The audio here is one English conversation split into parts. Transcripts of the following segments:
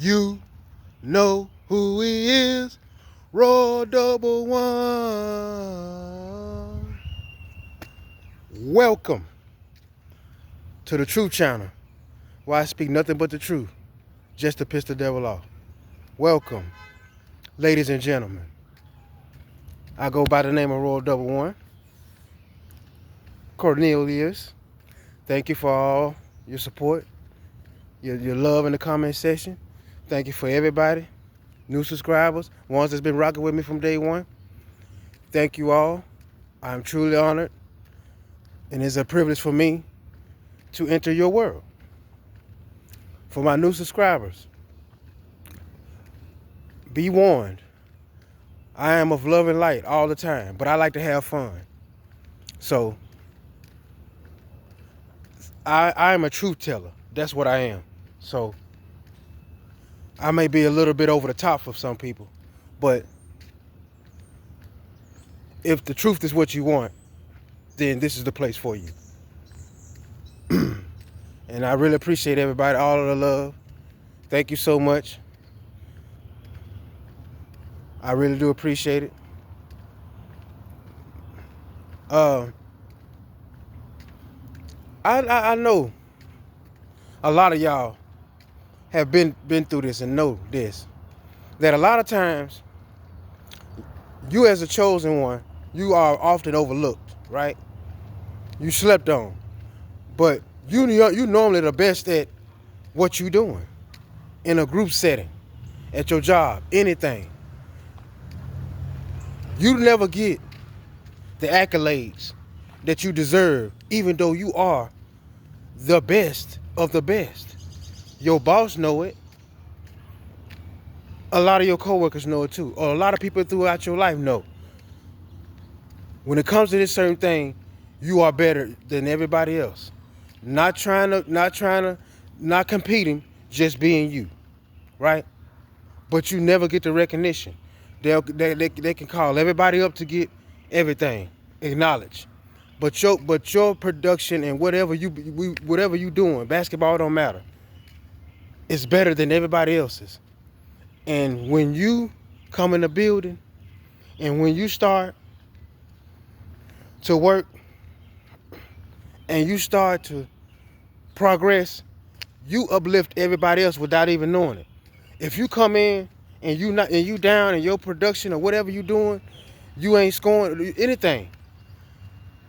You know who he is. Raw double one. Welcome to the Truth Channel, where I speak nothing but the truth, just to piss the devil off. Welcome, ladies and gentlemen. I go by the name of Raw double one. Cornelius, thank you for all your support, your love in the comment section. Thank you for everybody, new subscribers, ones that's been rocking with me from day one. Thank you all. I'm truly honored, and it's a privilege for me to enter your world. For my new subscribers, be warned, I am of love and light all the time, but I like to have fun. So, I am a truth teller. That's what I am. So, I may be a little bit over the top for some people, but if the truth is what you want, then this is the place for you. And I really appreciate everybody, all of the love. Thank you so much. I really do appreciate it. I know a lot of y'all have been through this and know this, that a lot of times you as a chosen one, you are often overlooked, right? You slept on, but you normally the best at what you doing in a group setting, at your job, anything. You never get the accolades that you deserve, even though you are the best of the best. Your boss know it. A lot of your coworkers know it too, or a lot of people throughout your life know. When it comes to this certain thing, you are better than everybody else. Not competing, just being you, right? But you never get the recognition. They can call everybody up to get everything acknowledged, but your production and whatever you doing, basketball don't matter. It's better than everybody else's. And when you come in the building, and when you start to work, and you start to progress, you uplift everybody else without even knowing it. If you come in and you down in your production or whatever you doing, you ain't scoring anything.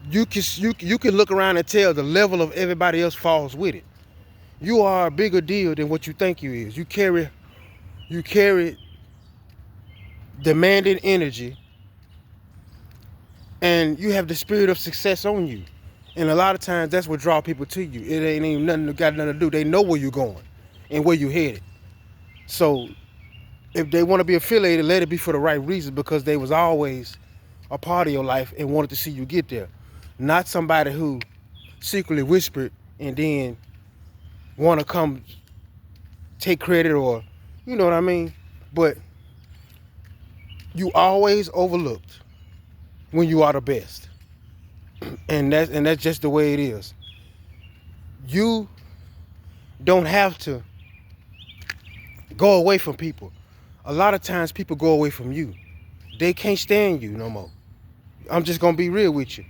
You can look around and tell the level of everybody else falls with it. You are a bigger deal than what you think you is. You carry demanding energy, and you have the spirit of success on you. And a lot of times that's what draw people to you. It ain't even got nothing to do. They know where you're going and where you're headed. So if they want to be affiliated, let it be for the right reason, because they was always a part of your life and wanted to see you get there. Not somebody who secretly whispered and then want to come take credit, or, you know what I mean? But you always overlooked when you are the best. And that's just the way it is. You don't have to go away from people. A lot of times people go away from you. They can't stand you no more. I'm just gonna be real with you.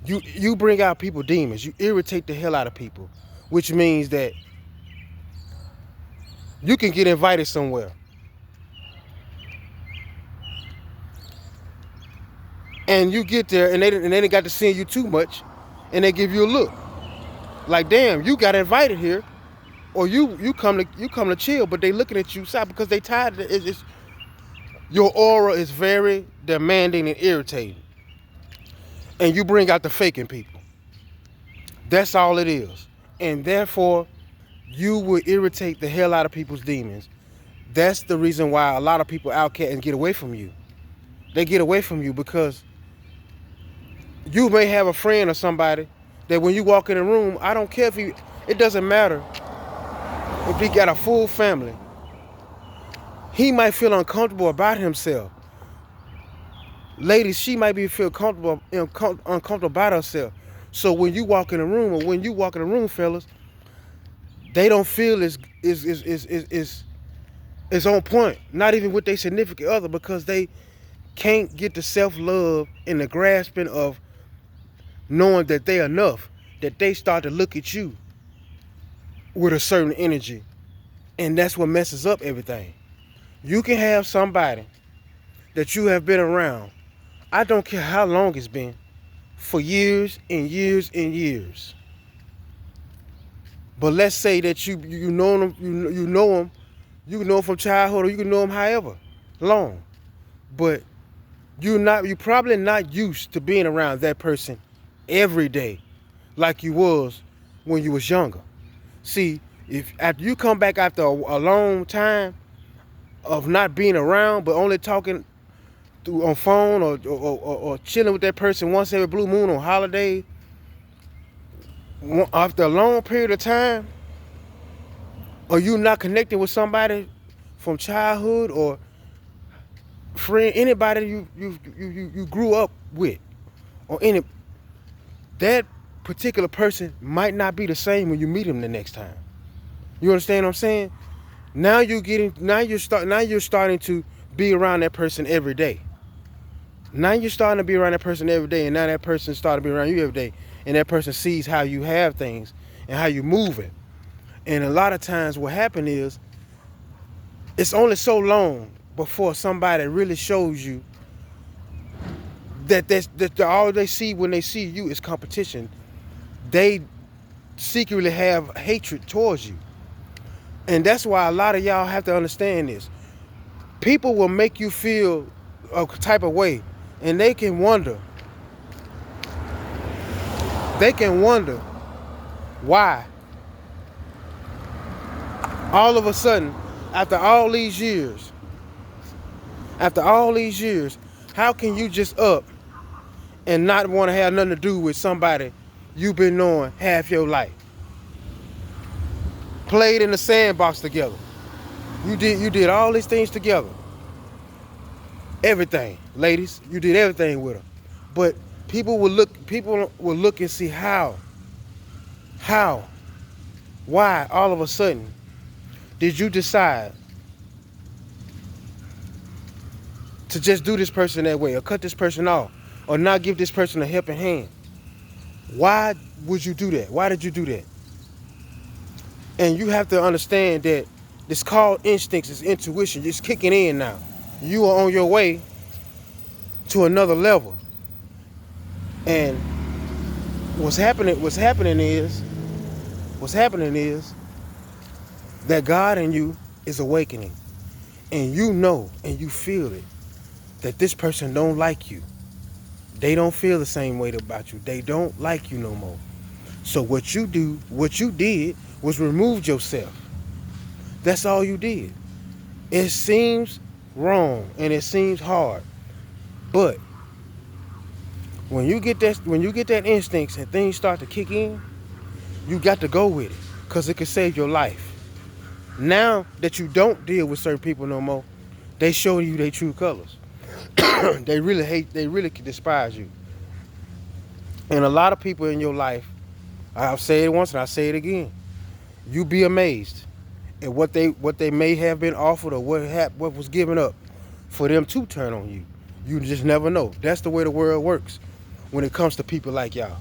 You bring out people demons. You irritate the hell out of people, which means that you can get invited somewhere, and you get there and they didn't got to see you too much, and they give you a look like, damn, you got invited here, or you come to chill, but they looking at you side because they tired. Your aura is very demanding and irritating, and you bring out the faking people. That's all it is, and therefore you will irritate the hell out of people's demons. That's the reason why a lot of people outcast and get away from you. They get away from you because you may have a friend or somebody that when you walk in a room, I don't care it doesn't matter if he got a full family, he might feel uncomfortable about himself. Ladies, she might feel uncomfortable about herself. So when you walk in a room, fellas, they don't feel as is on point. Not even with their significant other, because they can't get the self-love and the grasping of knowing that they enough, that they start to look at you with a certain energy. And that's what messes up everything. You can have somebody that you have been around, I don't care how long it's been, for years and years and years. But let's say that you know them, you know them, you can know them from childhood, or you can know them however long. But you're probably not used to being around that person every day like you was when you was younger. See, if after you come back after a long time of not being around, but only talking through on phone, or chilling with that person once every blue moon on holiday, after a long period of time, or you not connecting with somebody from childhood or friend, anybody you grew up with, or any, that particular person might not be the same when you meet him the next time. You understand what I'm saying? Now you're starting to be around that person every day. Now you're starting to be around that person every day, and now that person starting to be around you every day, and that person sees how you have things and how you move it. And a lot of times what happens is, it's only so long before somebody really shows you that all they see when they see you is competition. They secretly have hatred towards you. And that's why a lot of y'all have to understand this. People will make you feel a type of way, and they can wonder why all of a sudden, after all these years, how can you just up and not want to have nothing to do with somebody you've been knowing half your life? Played in the sandbox together. You did all these things together. Everything, ladies, you did everything with her. But people will look and see why all of a sudden did you decide to just do this person that way, or cut this person off, or not give this person a helping hand? Why would you do that? Why did you do that? And you have to understand that it's called instincts, it's intuition, it's kicking in now. You are on your way to another level. And what's happening is that God in you is awakening. And you know and you feel it, that this person don't like you. They don't feel the same way about you. They don't like you no more. So what you did was remove yourself. That's all you did. It seems wrong and it seems hard, but when you get that instincts and things start to kick in, you got to go with it, because it can save your life. Now that you don't deal with certain people no more, they show you their true colors. They really can despise you. And a lot of people in your life, I've said it once and I say it again, you be amazed at what they may have been offered, or what was given up for them to turn on you. You just never know. That's the way the world works when it comes to people like y'all.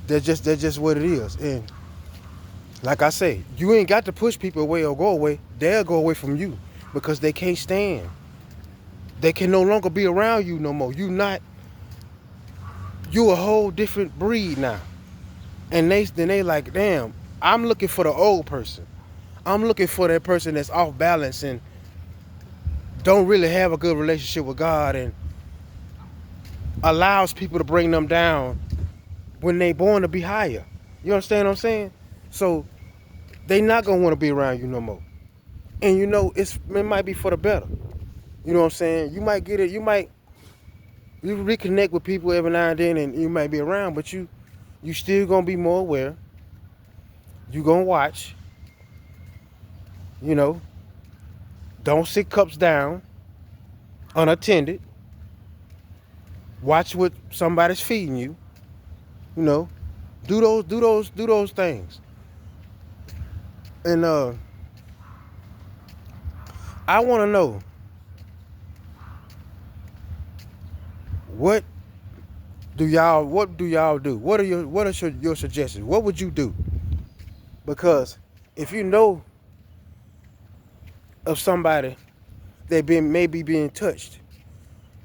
That's just what it is. And like I say, you ain't got to push people away or go away. They'll go away from you because they can't stand. They can no longer be around you no more. You a whole different breed now. And they like, damn, I'm looking for the old person. I'm looking for that person that's off balance and don't really have a good relationship with God, and allows people to bring them down when they born to be higher. You understand what I'm saying? So they not gonna want to be around you no more. And you know, it might be for the better. You know what I'm saying? You might get it. You reconnect with people every now and then, and you might be around, but you still gonna be more aware. You gonna watch. You know, don't sit cups down unattended. Watch what somebody's feeding you. You know, do those things. And I want to know, what what do y'all do? What are your suggestions? What would you do? Because if you know of somebody that maybe being touched,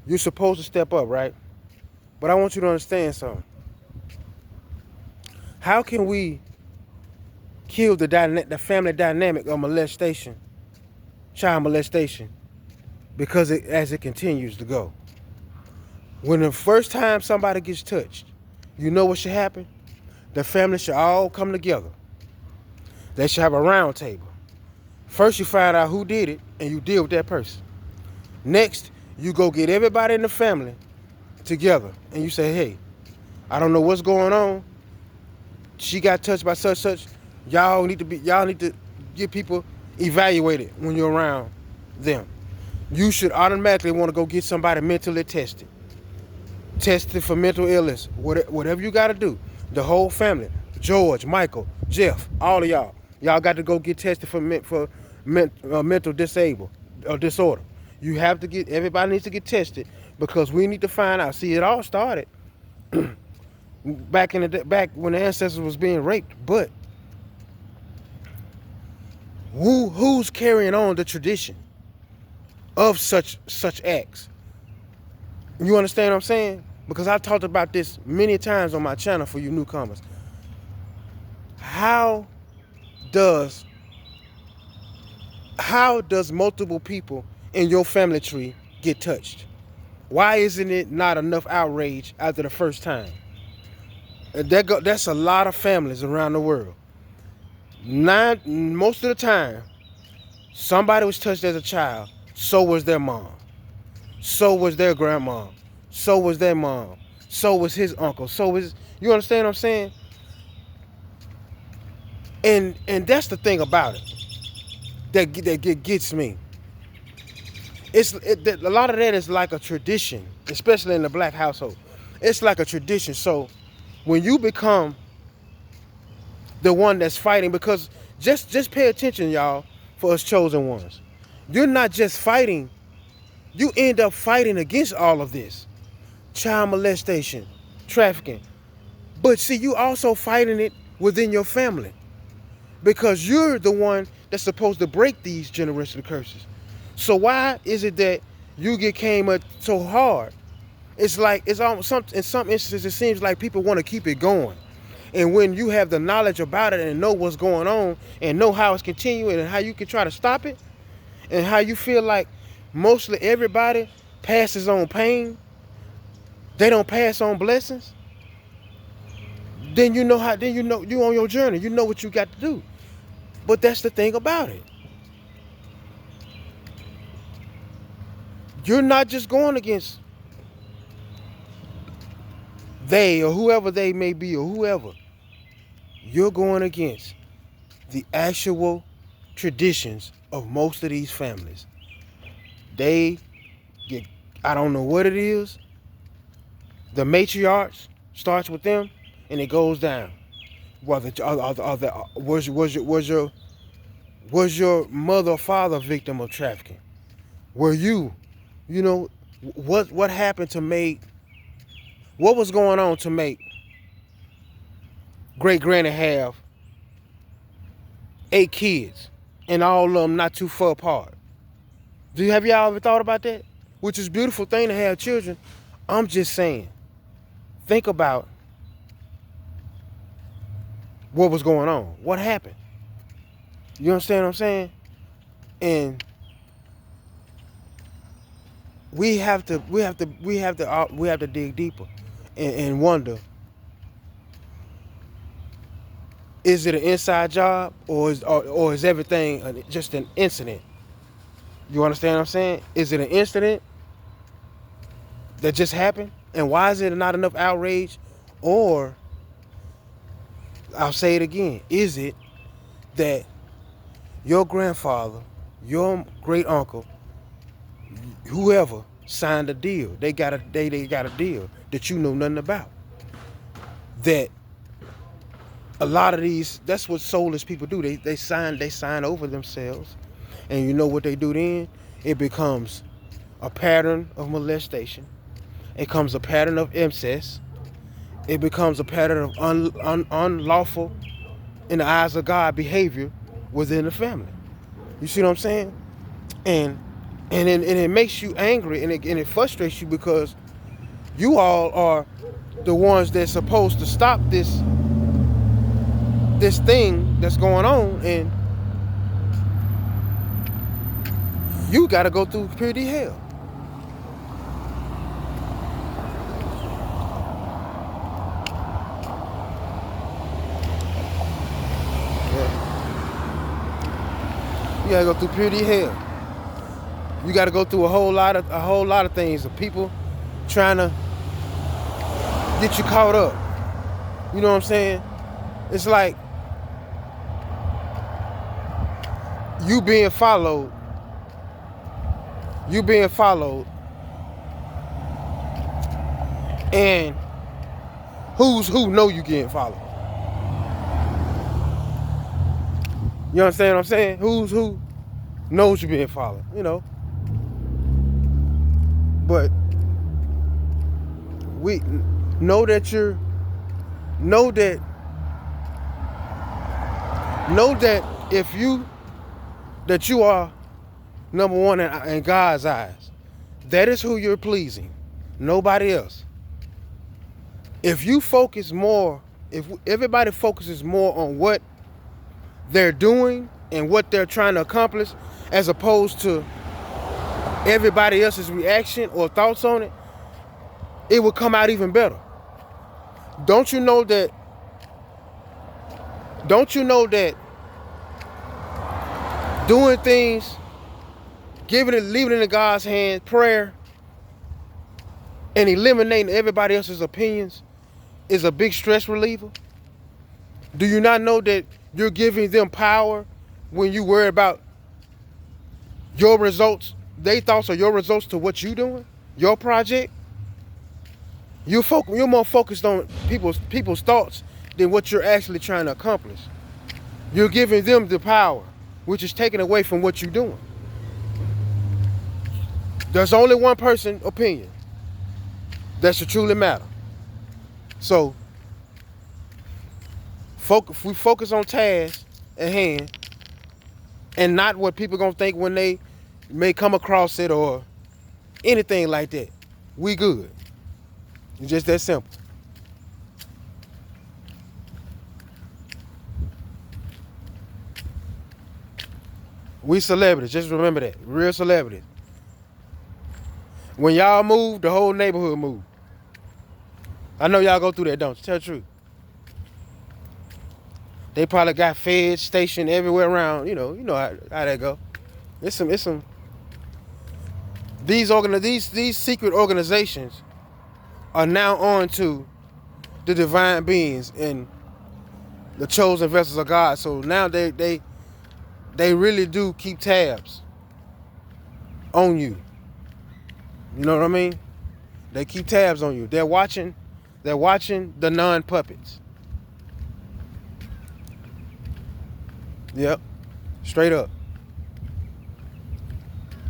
you're supposed to step up, right? But I want you to understand something. How can we kill the family dynamic of molestation, child molestation, because as it continues to go? When the first time somebody gets touched, you know what should happen? The family should all come together. They should have a round table. First, you find out who did it, and you deal with that person. Next, you go get everybody in the family together, and you say, hey, I don't know what's going on. She got touched by such. Y'all need to get people evaluated when you're around them. You should automatically want to go get somebody mentally tested for mental illness, whatever you got to do. The whole family, George, Michael, Jeff, all of y'all got to go get tested for mental disorder. You have to everybody needs to get tested, because we need to find out. See, it all started back when the ancestors was being raped, but who's carrying on the tradition of such acts? You understand what I'm saying? Because I talked about this many times on my channel for you newcomers. How does multiple people in your family tree get touched? Why isn't it not enough outrage after the first time? That's a lot of families around the world. Most of the time, somebody was touched as a child. So was their mom. So was their grandma. So was their mom. So was his uncle. You understand what I'm saying? And that's the thing about it that gets me. A lot of that is like a tradition, especially in the black household. It's like a tradition. So when you become the one that's fighting, because just pay attention, y'all, for us chosen ones. You're not just fighting, you end up fighting against all of this. Child molestation, trafficking. But see, you also fighting it within your family, because you're the one that's supposed to break these generational curses. So why is it that you came up so hard? It's like, in some instances, it seems like people want to keep it going. And when you have the knowledge about it and know what's going on and know how it's continuing and how you can try to stop it, and how you feel like mostly everybody passes on pain, they don't pass on blessings, then you know you on your journey. You know what you got to do. But that's the thing about it. You're not just going against they or whoever they may be or whoever. You're going against the actual traditions of most of these families. They get, I don't know what it is. The matriarchs starts with them and it goes down. Was your mother or father a victim of trafficking? Were you know, what happened to make, what was going on to make great granny have 8 kids and all of them not too far apart? Have y'all ever thought about that? Which is a beautiful thing to have children. I'm just saying, think about what was going on. What happened? You understand what I'm saying? And we have to dig deeper and wonder, is it an inside job, or is everything just an incident? You understand what I'm saying? Is it an incident that just happened? And why is it not enough outrage? Or, I'll say it again, is it that your grandfather, your great uncle, whoever signed a deal, they got a deal that you know nothing about? That a lot of these, that's what soulless people do. They sign over themselves, And you know what they do then? It becomes a pattern of molestation. It becomes a pattern of incest. It becomes a pattern of unlawful, in the eyes of God, behavior within the family. You see what I'm saying? And it makes you angry, and it frustrates you, because you all are the ones that's supposed to stop this thing that's going on, and you got to go through purity hell. You got to go through purity hell. You got to go through a whole lot of things of people trying to get you caught up. You know what I'm saying? It's like you being followed, and who know you getting followed. You understand what I'm saying? Who knows you being followed, you know? But we know that if you are number one in God's eyes, that is who you're pleasing, nobody else. If you focus more, if everybody focuses more on what they're doing and what they're trying to accomplish, as opposed to everybody else's reaction or thoughts on it, it will come out even better. Don't you know that doing things, leaving it in God's hand, prayer, and eliminating everybody else's opinions is a big stress reliever? Do you not know that you're giving them power when you worry about your results, their thoughts or your results to what you're doing, your project? You're more focused on people's thoughts than what you're actually trying to accomplish. You're giving them the power, which is taken away from what you're doing. There's only one person's opinion that should truly matter. So, we focus on tasks at hand and not what people gonna think when they may come across it or anything like that. We good. It's just that simple. We celebrities, just remember that. Real celebrities. When y'all move, the whole neighborhood move. I know y'all go through that, don't you? Tell the truth. They probably got feds stationed everywhere around. You know how that go. It's some. These secret organizations are now on to the divine beings and the chosen vessels of God. So now they really do keep tabs on you. You know what I mean? They keep tabs on you. They're watching the non-puppets. Yep. Straight up.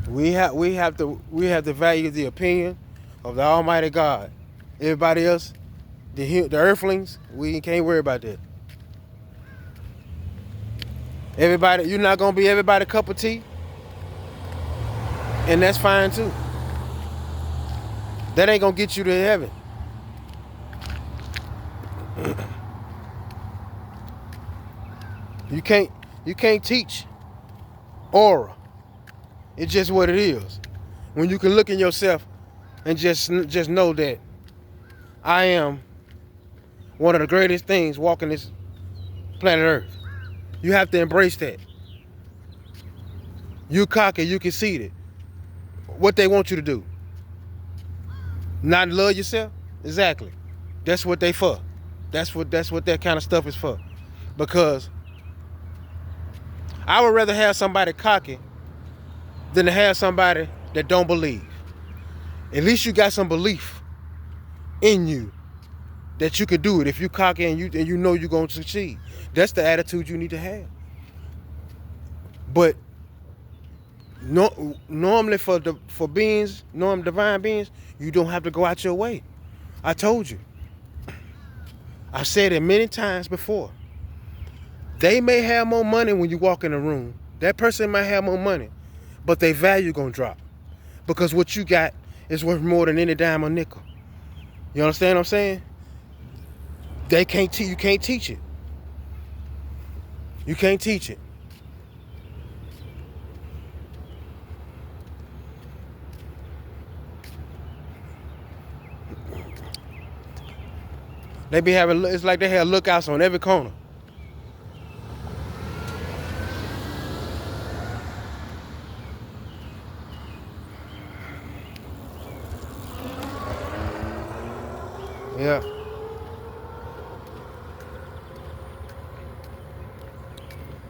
We have to value the opinion of the Almighty God. Everybody else, the earthlings, we can't worry about that. Everybody, you're not gonna be everybody's cup of tea, and that's fine too. That ain't gonna get you to heaven. You can't teach aura. It's just what it is. When you can look in yourself and just know that I am one of the greatest things walking this planet Earth. You have to embrace that. You cocky, you conceited. What they want you to do? Not love yourself? Exactly. That's what they for. That's what that kind of stuff is for. Because I would rather have somebody cocky than to have somebody that don't believe. At least you got some belief in you that you could do it if you cocky and you know you're going to succeed. That's the attitude you need to have. But No, normally for beings, divine beings, you don't have to go out your way. I told you. I said it many times before. They may have more money when you walk in a room. That person might have more money, but their value gonna drop because what you got is worth more than any dime or nickel. You understand what I'm saying? You can't teach it. You can't teach it. They be having, it's like they have lookouts on every corner. Yeah.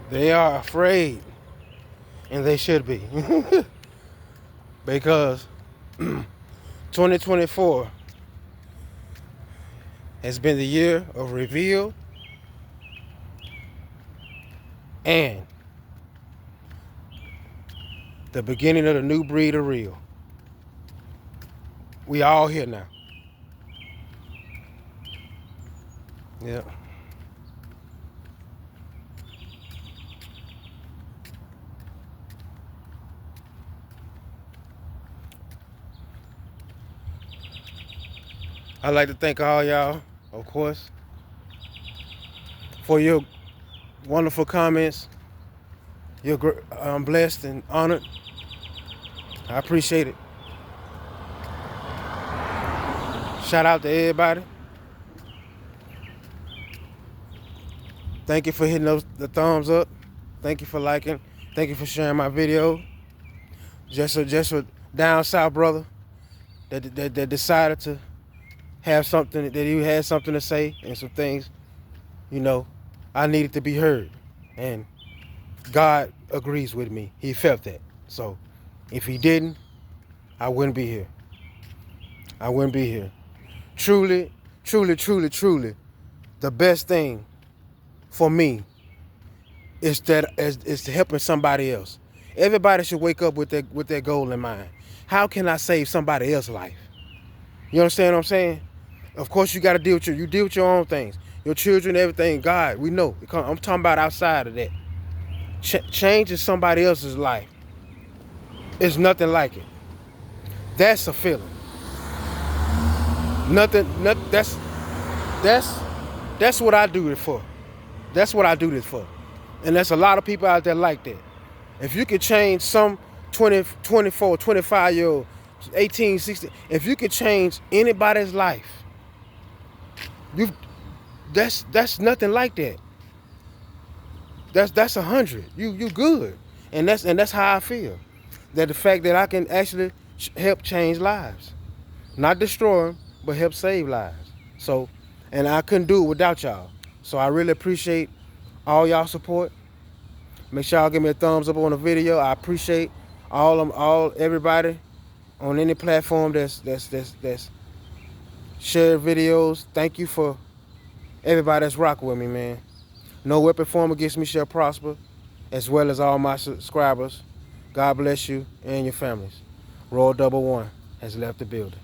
They are afraid, and they should be. Because 2024 has been the year of reveal and the beginning of the new breed of real. We all here now. Yeah. I'd like to thank all y'all, of course, for your wonderful comments. I'm blessed and honored. I appreciate it. Shout out to everybody. Thank you for hitting the thumbs up. Thank you for liking. Thank you for sharing my video. Just a down south brother that decided to have something, that he had something to say and some things, I needed to be heard. And God agrees with me. He felt that. So if he didn't, I wouldn't be here. I wouldn't be here. Truly, truly, truly, truly, the best thing for me is to helping somebody else. Everybody should wake up with that goal in mind. How can I save somebody else's life? You understand what I'm saying? Of course, you got to deal with your own things, your children, everything. God, we know. I'm talking about outside of that. Changing somebody else's life is nothing like it. That's a feeling. Nothing. That's what I do it for. That's what I do this for. And there's a lot of people out there like that. If you could change some 20, 24, 25-year-old, 18, 16, if you could change anybody's life, that's nothing like that. That's 100. You good. And that's how I feel. That the fact that I can actually help change lives. Not destroy them, but help save lives. So, and I couldn't do it without y'all. So I really appreciate all y'all support. Make sure y'all give me a thumbs up on the video. I appreciate everybody on any platform that's shared videos. Thank you for everybody that's rocking with me, man. No weapon formed against me shall prosper, as well as all my subscribers. God bless you and your families. Royal 11 has left the building.